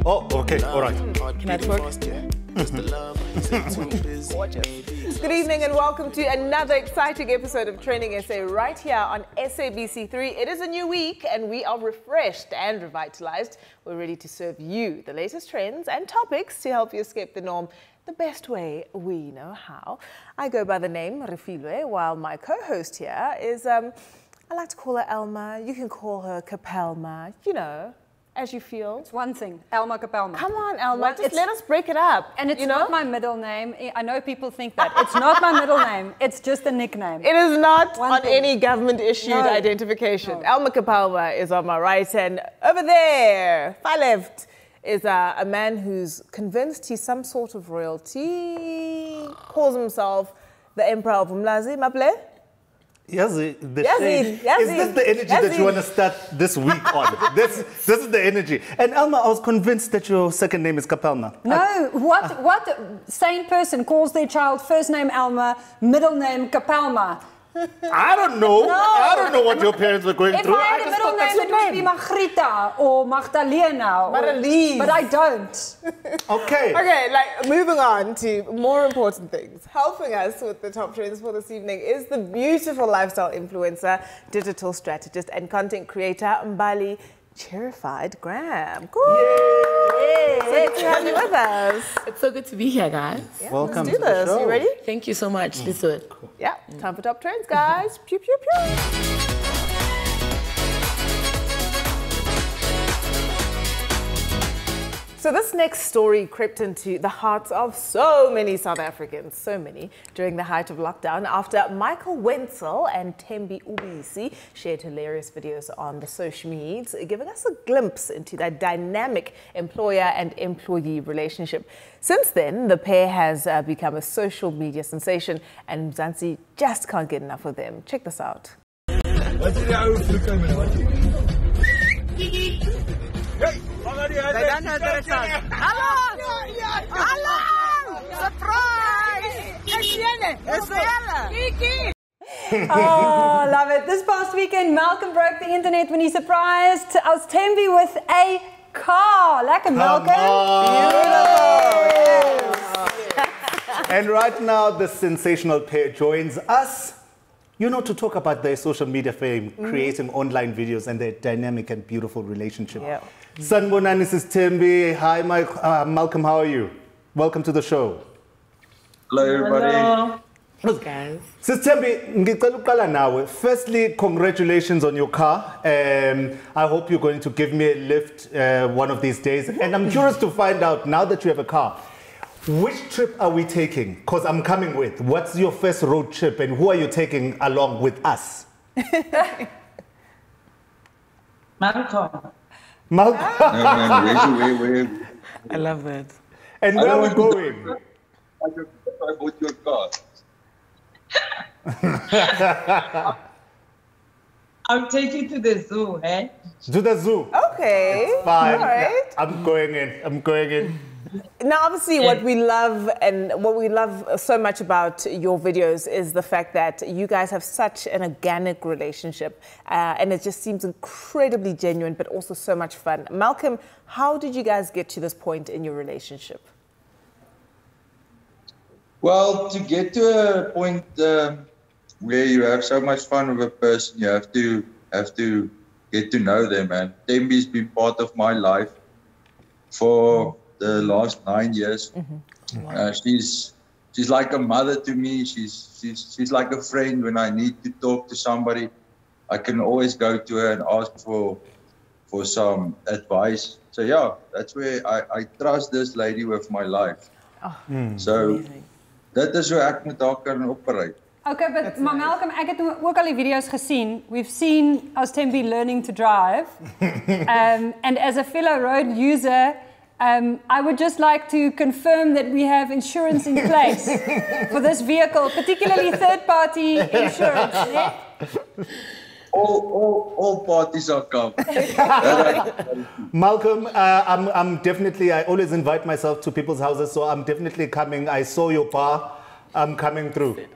Oh, okay, all right. Can I twerk? Good evening and welcome to another exciting episode of Training SA right here on SABC3. It is a new week and we are refreshed and revitalized. We're ready to serve you the latest trends and topics to help you escape the norm the best way we know how. I go by the name Refilwe, while my co-host here is, I like to call her Elma. You can call her Capelma, you know, as you feel. It's one thing, Elma Capelma. Come on, Elma, just let us break it up. And it's not my middle name. I know people think that. It's not my middle name. It's just a nickname. It is not on any government-issued identification. No. Elma Capelma is on my right, and over there, far left, is a man who's convinced he's some sort of royalty, calls himself the Emperor of Umlazi. Maple? Yazid, the Yazid, shade. Yazid, Is this the energy that you want to start this week on? This is the energy. And Elma, I was convinced that your second name is Capelma. No, what sane person calls their child first name Elma, middle name Capelma? I don't know. No. I don't know what your parents were going through. If I had a middle name, it would be Margrita or Magdalena. Marlies. But I don't. Okay. Okay, like moving on to more important things. Helping us with the top trends for this evening is the beautiful lifestyle influencer, digital strategist and content creator, Mbali, Cherrified Graham. Cool. Yay! So good to have you with us. It's so good to be here, guys. Yeah, welcome let's do to the this. show. You ready? Thank you so much. Let's do it. Cool. Yeah, time for top trends, guys. Pew, pew, pew. So this next story crept into the hearts of so many South Africans, so many, during the height of lockdown after Michael Wenzel and Thembi shared hilarious videos on the social medias, giving us a glimpse into that dynamic employer and employee relationship. Since then, the pair has become a social media sensation and Mzansi just can't get enough of them. Check this out. Oh, love it. This past weekend, Malcolm broke the internet when he surprised us Thembi with a car. Like a Malcolm. Beautiful. And right now, the sensational pair joins us, you know, to talk about their social media fame, creating online videos and their dynamic and beautiful relationship. Yeah. Sanibonani, this is Thembi. Hi, Malcolm, how are you? Welcome to the show. Hello, everybody. Hello, guys. Sis Thembi, ngicela uqala nawe. Firstly, congratulations on your car. I hope you're going to give me a lift one of these days. And I'm curious to find out, now that you have a car, which trip are we taking? Because I'm coming with. What's your first road trip and who are you taking along with us? Malcolm. Malcolm. No, man, where? I love that. And where are we going? I bought your car. I'm taking to the zoo, eh? To the zoo. Okay. It's fine. All right. I'm going in. Now, obviously, what we love so much about your videos is the fact that you guys have such an organic relationship, and it just seems incredibly genuine, but also so much fun. Malcolm, how did you guys get to this point in your relationship? Well, to get to a point where you have so much fun with a person, you have to get to know them. And Thembi's been part of my life for the last 9 years. Wow. She's like a mother to me. She's like a friend. When I need to talk to somebody, I can always go to her and ask for some advice. So yeah, that's where I trust this lady with my life. So amazing. That is hoe ek met haar kan operate. Okay, but Malcolm, ek het ook al die video's gesien. We've seen us Thembi learning to drive. And as a fellow road user, I would just like to confirm that we have insurance in place for this vehicle, particularly third-party insurance. Yeah? All parties are covered. Malcolm, I'm definitely, I always invite myself to people's houses, so I'm definitely coming. I saw your bar. I'm coming through.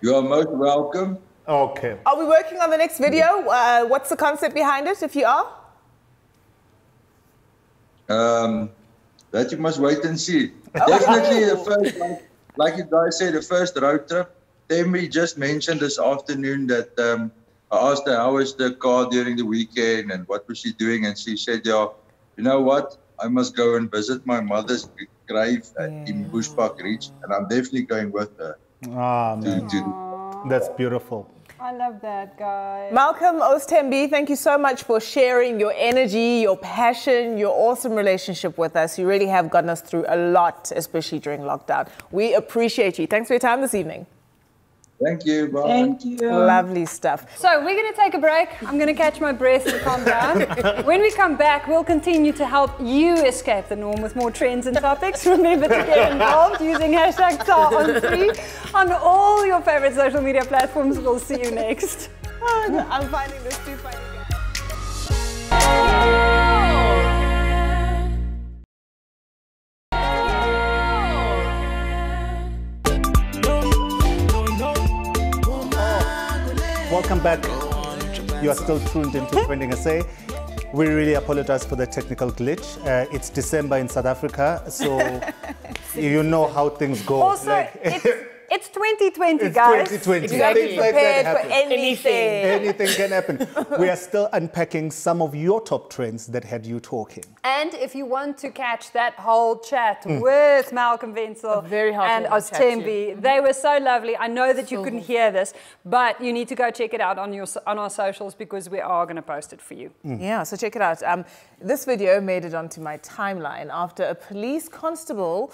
You are most welcome. Okay. Are we working on the next video? What's the concept behind it, if you are? That you must wait and see. Definitely the first, like you guys said, the first road trip. Thembi just mentioned this afternoon that I asked her how was the car during the weekend and what was she doing, and she said, "Yeah, you know what? I must go and visit my mother's grave in Bushbuck Ridge, and I'm definitely going with her." That's beautiful. I love that, guys. Malcolm Thembi, thank you so much for sharing your energy, your passion, your awesome relationship with us. You really have gotten us through a lot, especially during lockdown. We appreciate you. Thanks for your time this evening. Thank you. Bye. Thank you. Lovely stuff. So we're going to take a break. I'm going to catch my breath and calm down. When we come back, we'll continue to help you escape the norm with more trends and topics. Remember to get involved using hashtag #TAR on all your favorite social media platforms. We'll see you next. I'm finding this too funny, guys. Welcome back. You are still tuned into Trending SA. We really apologize for the technical glitch. It's December in South Africa, so you know how things go. Also, it's 2020, it's guys. 2020. Exactly. Things like that Prepared for happen. anything. Anything can happen. We are still unpacking some of your top trends that had you talking. And if you want to catch that whole chat with Malcolm Zille very and heartwarming chat Thembi, they were so lovely. I know that you couldn't hear this, but you need to go check it out on our socials because we are going to post it for you. Yeah, so check it out. This video made it onto my timeline after a police constable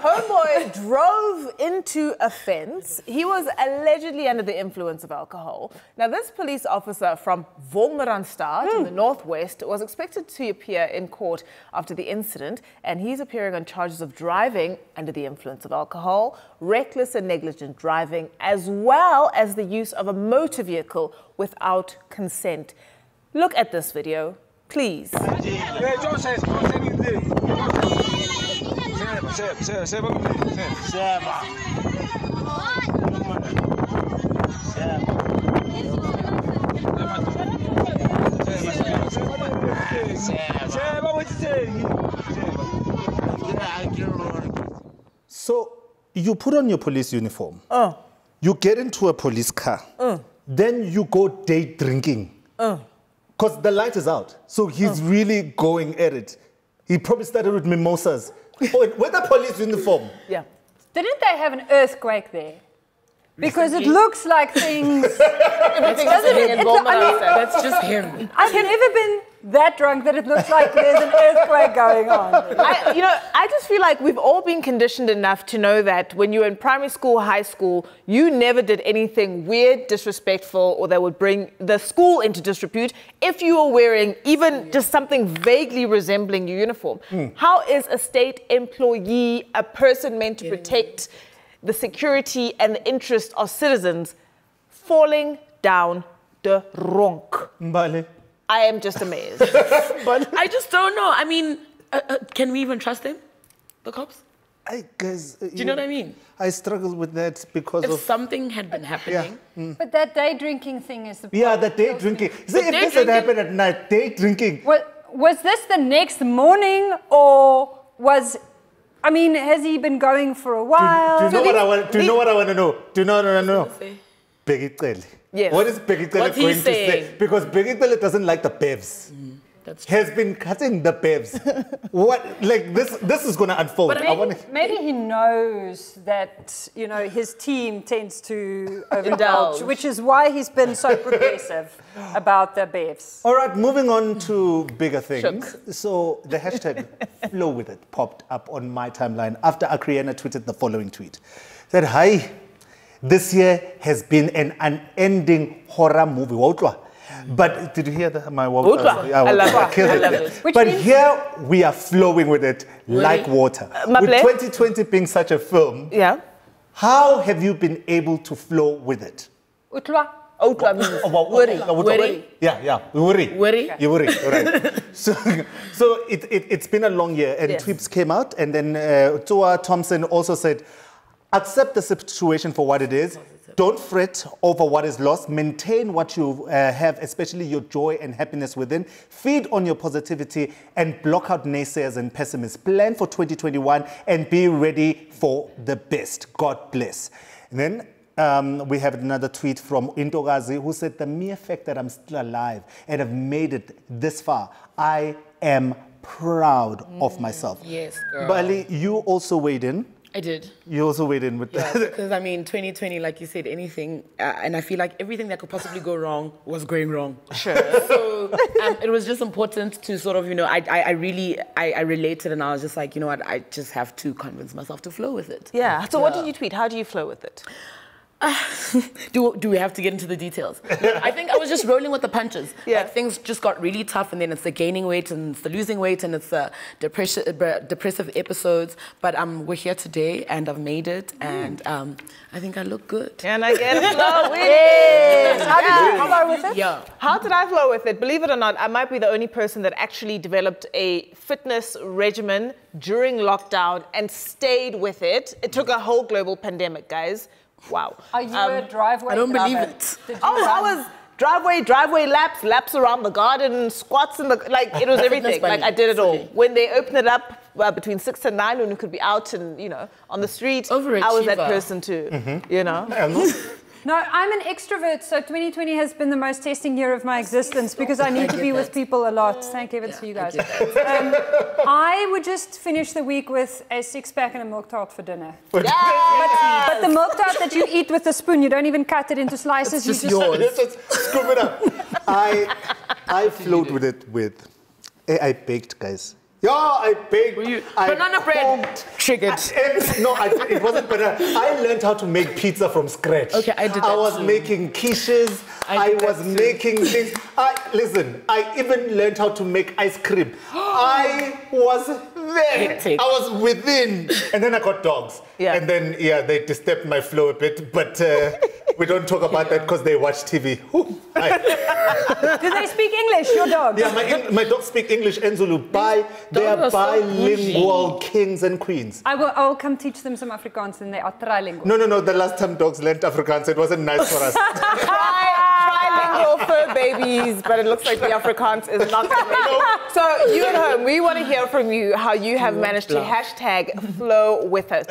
homeboy drove into a fence. He was allegedly under the influence of alcohol. Now, this police officer from Wolmaranstad in the northwest was expected to appear in court after the incident, and he's appearing on charges of driving under the influence of alcohol, reckless and negligent driving, as well as the use of a motor vehicle without consent. Look at this video, please. So you put on your police uniform, you get into a police car, then you go day drinking. Because the light is out. So he's really going at it. He probably started with mimosas. With a police uniform. Yeah. Didn't they have an earthquake there? Because it looks like things... That's just him. I've never been that drunk that it looks like there's an earthquake going on. I just feel like we've all been conditioned enough to know that when you were in primary school, high school, you never did anything weird, disrespectful, or that would bring the school into disrepute if you were wearing even just something vaguely resembling your uniform. How is a state employee, a person meant to protect the security and the interest of citizens, falling down the ronk? Mbali. I am just amazed. I just don't know. I mean, can we even trust them, the cops? I guess. Do you know what I mean? I struggle with that because If of. something had been happening. But that day drinking thing is the Yeah, the day drinking. See, if day this had drinking- happened at night, day drinking. Was this the next morning or was... I mean, has he been going for a while? Do you know what I want? Do you know what I want to know? Do you know what I want to know? Say. Begitele. Yes. What is Begitele What's he going to say? saying? Because Begitele doesn't like the bevs. That's true. Has been cutting the bevs. What? Like this is going to unfold. But I want Maybe he knows that, you know, his team tends to overindulge, Indulge. which is why he's been so progressive about the BFs. All right, moving on to bigger things. So the hashtag flow with it popped up on my timeline after Akriana tweeted the following tweet. Said, hi, this year has been an unending horror movie. Wotwa. But did you hear my word? I love it. I killed I it. love it. Which But means- here we are flowing with it like water. With Maple? 2020 being such a film, Yeah. how have you been able to flow with it? Utlwa. Outla means worry. Yeah. Worry. Worry? You worry, right. So it's been a long year, and Yes. tweets came out, and then Toa Thompson also said, accept the situation for what it is. Don't fret over what is lost. Maintain what you have, especially your joy and happiness within. Feed on your positivity and block out naysayers and pessimists. Plan for 2021 and be ready for the best. God bless. And then we have another tweet from Intogazi who said, the mere fact that I'm still alive and have made it this far, I am proud of myself. Yes, girl. Mbali, you also weighed in. I did. You also weighed in with that. Because I mean, 2020, like you said, anything, and I feel like everything that could possibly go wrong was going wrong. Sure. So it was just important to sort of, you know, I related, and I was just like, you know what, I just have to convince myself to flow with it. Yeah. So what did you tweet? How do you flow with it? Do we have to get into the details? I think I was just rolling with the punches. Yeah. Like things just got really tough, and then it's the gaining weight and it's the losing weight and it's the depressive episodes. But we're here today and I've made it, and I think I look good. Can I get a flow with it? How did you flow with it? Yeah. How did I flow with it? Believe it or not, I might be the only person that actually developed a fitness regimen during lockdown and stayed with it. It took a whole global pandemic, guys. Wow. Are you a driveway? I don't believe lover? it. I was driveway laps around the garden, squats in the, like, it was everything. Like, I did it all. When they opened it up between 6 and 9, when we could be out and, you know, on the street, I was that person too, you know? No, I'm an extrovert, so 2020 has been the most testing year of my existence because I need to be with people a lot. Thank heavens for you guys. I would just finish the week with a 6-pack and a milk tart for dinner. But the milk tart that you eat with a spoon, you don't even cut it into slices. It's just yours. Just scoop it up. I flowed with it with, I baked, guys. Yeah, I baked. Banana bread. Triggered. It wasn't banana. I learned how to make pizza from scratch. Okay, I did that I was too. making quiches. I was making things. Listen, I even learned how to make ice cream. I was there. Hectic. I was within. And then I got dogs. Yeah. And then, they disturbed my flow a bit. But we don't talk about that because they watch TV. Do they speak English, your dogs? Yeah, my dogs speak English and Zulu. They are bilingual kings and queens. I will come teach them some Afrikaans and they are trilingual. No. The last time dogs learned Afrikaans, it wasn't nice for us. Trilingual fur babies, but it looks like the Afrikaans is not going to make it. So you at home, we want to hear from you how you have managed to hashtag flow with it.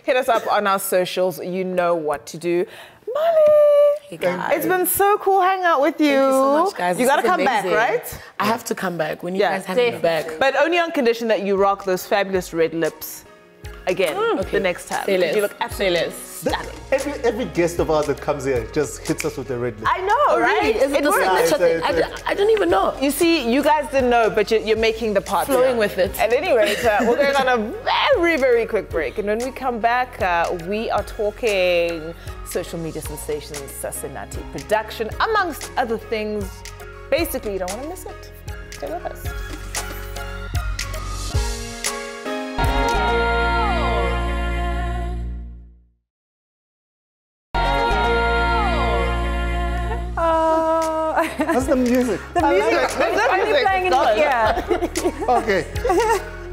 Hit us up on our socials. You know what to do. Mbali, it's been so cool hanging out with you. Thank you so much, guys. You got to This is come back, amazing. right? I have to come back when you guys have me back. But only on condition that you rock those fabulous red lips again the next time. You look absolutely stunning. Every guest of ours that comes here just hits us with the red lip. I know, right? Really? Is it the works. signature thing? I don't even know. You see, you guys didn't know, but you're making the part. Flowing with it. At any rate, we're going on a very, very quick break. And when we come back, we are talking social media sensations, Sesanathi production, amongst other things. Basically, you don't want to miss it. Stay with us. That's the music. The music is only playing in my ear. Okay.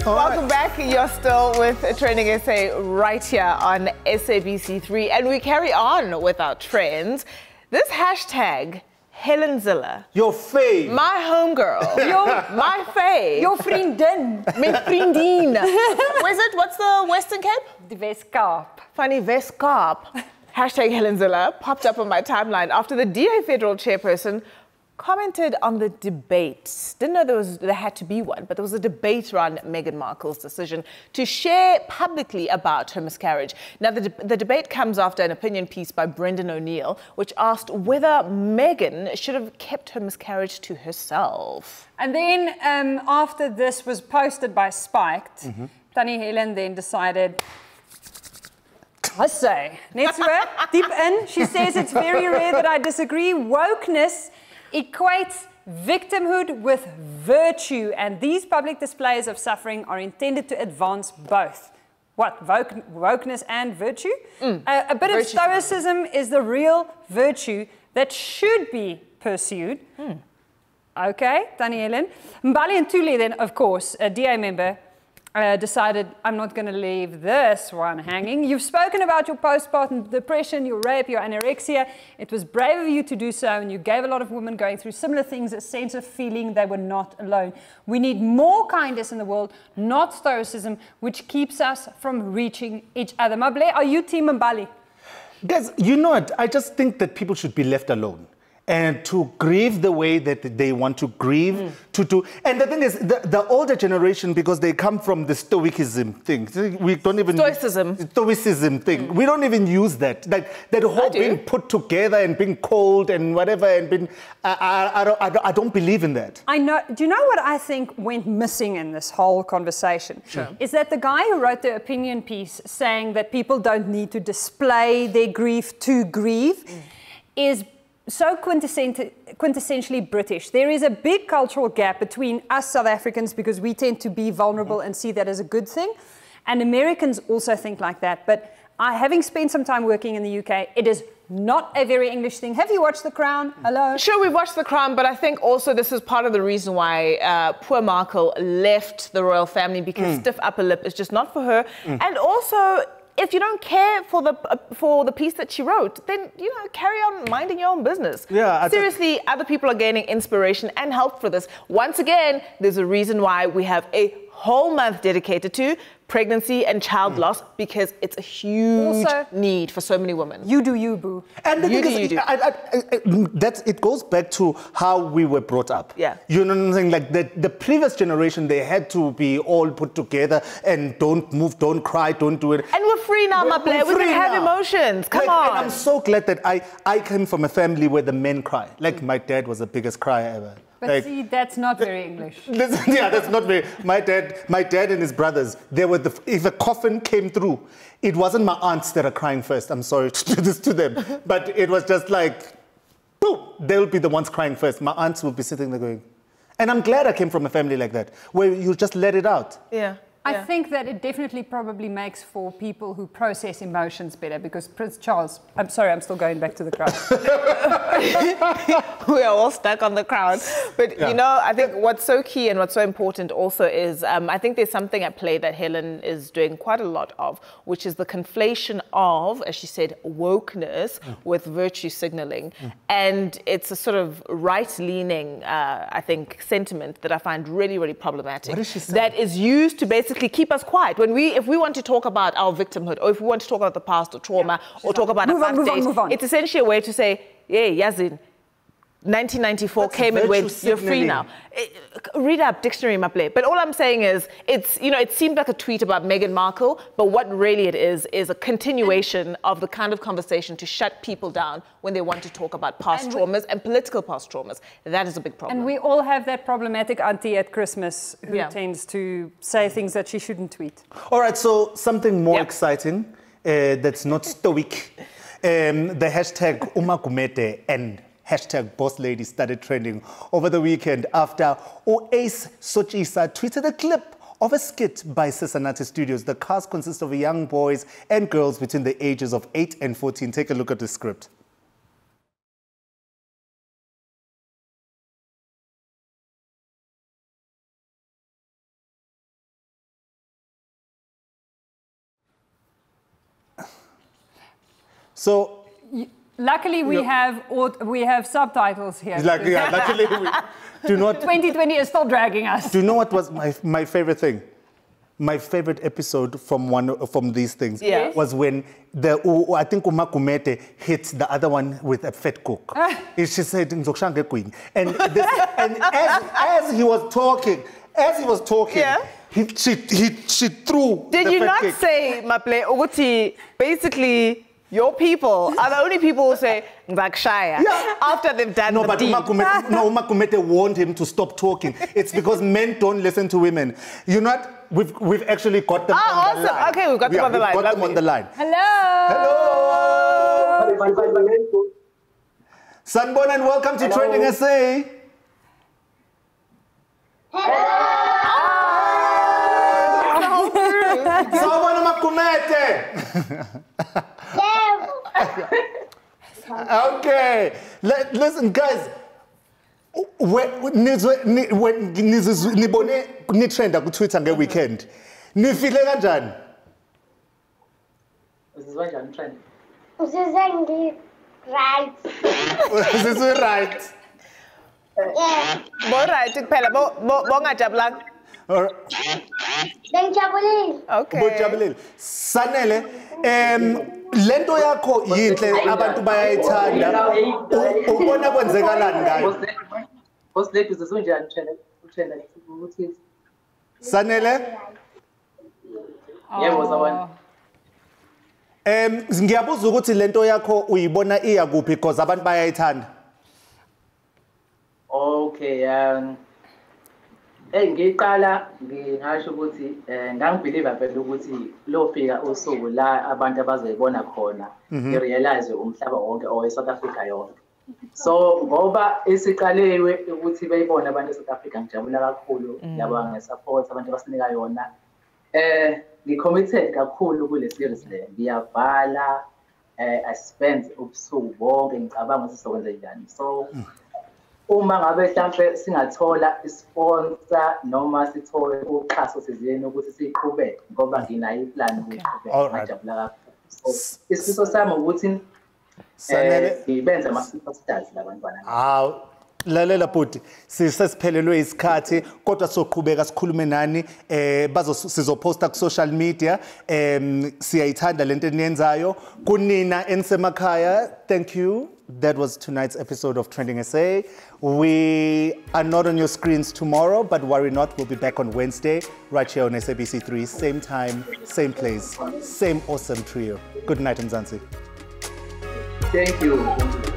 Welcome back. You're still with Training SA right here on SABC3. And we carry on with our trends. This hashtag, Helen Zille. Your fave. My homegirl. My fave. Your vriendin. My vriendin. Where's it? What's the Western Cape? Die Weskaap. Funny Weskaap. Hashtag Helen Zille popped up on my timeline after the DA federal chairperson commented on the debate. Didn't know there had to be one, but there was a debate around Meghan Markle's decision to share publicly about her miscarriage. Now, the debate comes after an opinion piece by Brendan O'Neill, which asked whether Meghan should have kept her miscarriage to herself. And then after this was posted by Spiked, Tannie Helen then decided, I say, net so deep in, she says it's very rare that I disagree. Wokeness equates victimhood with virtue, and these public displays of suffering are intended to advance both. What, wokeness and virtue? A bit of stoicism is the real virtue that should be pursued. Okay, Tannie Helen. Mbali and Thuli then, of course, a DA member, decided, I'm not going to leave this one hanging. You've spoken about your postpartum depression, your rape, your anorexia. It was brave of you to do so, and you gave a lot of women going through similar things a sense of feeling they were not alone. We need more kindness in the world, not stoicism, which keeps us from reaching each other. Mbali, are you team Mbali? Guys, you know what? I just think that people should be left alone. And to grieve the way that they want to grieve, and the thing is, the older generation, because they come from the stoicism thing, we don't even stoicism thing. We don't even use that. Like that whole being put together and being cold and whatever, and being. I don't believe in that. I know. Do you know what I think went missing in this whole conversation? Sure. Is that the guy who wrote the opinion piece saying that people don't need to display their grief to grieve is so quintessentially British. There is a big cultural gap between us South Africans, because we tend to be vulnerable and see that as a good thing, and Americans also think like that. But having spent some time working in the UK, it is not a very English thing. Have you watched The Crown? Hello? Sure, we've watched The Crown, but I think also this is part of the reason why poor Markle left the royal family, because stiff upper lip is just not for her. And also, if you don't care for the piece that she wrote, then, you know, carry on minding your own business. Yeah, seriously, other people are gaining inspiration and help for this. Once again, there's a reason why we have a whole month dedicated to pregnancy and child loss, because it's a huge need for so many women. You do you, boo. And the thing is, it goes back to how we were brought up. Yeah. You know what I'm saying? Like the previous generation, they had to be all put together and don't move, don't cry, don't do it. And we're free now, my player. We can have emotions. Come on. And I'm so glad that I came from a family where the men cry. Like my dad was the biggest crier ever. But see, that's not very English. Yeah, that's not very. My dad and his brothers, they were if a coffin came through, it wasn't my aunts that are crying first. I'm sorry to do this to them, but it was just like, boom, they'll be the ones crying first. My aunts will be sitting there going, and I'm glad I came from a family like that, where you just let it out. Yeah. I think that it definitely probably makes for people who process emotions better, because Prince Charles, I'm sorry, I'm still going back to The Crown. We are all stuck on The Crown. But, you know, I think what's so key and what's so important also is, I think there's something at play that Helen is doing quite a lot of, which is the conflation of, as she said, wokeness with virtue signaling. And it's a sort of right-leaning, I think, sentiment that I find really, really problematic. What is she saying? That is used to basically keep us quiet. If we want to talk about our victimhood, or if we want to talk about the past or trauma, or talk about our past days, it's essentially a way to say, yeah, Yazin, 1994 came and went, you're free now. Read up dictionary, Maple. But all I'm saying is, it seemed like a tweet about Meghan Markle, but what really it is a continuation of the kind of conversation to shut people down when they want to talk about past traumas and political past traumas. That is a big problem. And we all have that problematic auntie at Christmas who tends to say things that she shouldn't tweet. All right, so something more exciting that's not stoic. The hashtag Umagumete and hashtag Boss Lady started trending over the weekend after Ace Sochisa tweeted a clip of a skit by Sesanathi Studios. The cast consists of young boys and girls between the ages of 8 and 14. Take a look at the script. So, luckily we have subtitles here. Luckily we do not. 2020 is still dragging us. Do you know what was my favorite thing? My favorite episode from these things was when I think Umakumete hit the other one with a fat cook. She said, and as he was talking, she threw. Did you not say, Maple, Uguti, basically, your people are the only people who say Ngakshaya after they've done the deed. Umakumete warned him to stop talking. It's because men don't listen to women. You know what? We've actually got them on the line. Okay, we've got them on the line. We've got them on the line. Hello. Hello. Sanbon, and welcome to Trending SA. Sanbon Umakumete. Okay, listen, guys. When trend ku Twitter nge weekend, Nifile kanjani? Uzizwa njani trend? Uzizwa right. Uzizwa right. Yeah. Right kuphela bongajabulanga. Ngijabulile. Okay. Bojabulile. Sanele, lento yakho yinhle abantu bayayithanda. Ubona kwenzekalani ngayo? Boss lady uzizwa njani trend ukuthi Sanele? yebo zabona. Ngiyabuza ukuthi lento yakho uyibona iya kuphi because abantu bayayithanda. Okay, ngiqala ngingasho ukuthi ngangibelieve phela ukuthi lofika usuku la abantu abazoyibona khona ngirealize umhlaba wonke or eSouth Africa yonke. So ngoba isiqalewe ukuthi bayibone abantu eSouth Africa ngijabula kakhulu laba ngesupport abantu abasinika yona. Ngicommitted kakhulu kule series le. Ngiyabhala I spend ubusuku bonke ngicabanga ukuthi sizokwenza njani. So uma ngabe mhlambe singathola isponsor noma sithole uxhaso sizeni ukuthi siqhubeke ngoba nginayo iplan ukuqhubeka ngajabula kakhulu. So isifiso sami ukuthi ngibenze ama-superstars labantwana. Lalela bhuti, sisesiphelelwe isikhathi kodwa soqhubeka sikhulume nani sizoposta ku social media siyayithanda lento eniyenzayo kunina ensemakhaya. Thank you. That was tonight's episode of Trending SA. We are not on your screens tomorrow, but worry not, we'll be back on Wednesday right here on SABC3, same time, same place, same awesome trio. Good night, Mzansi. Thank you.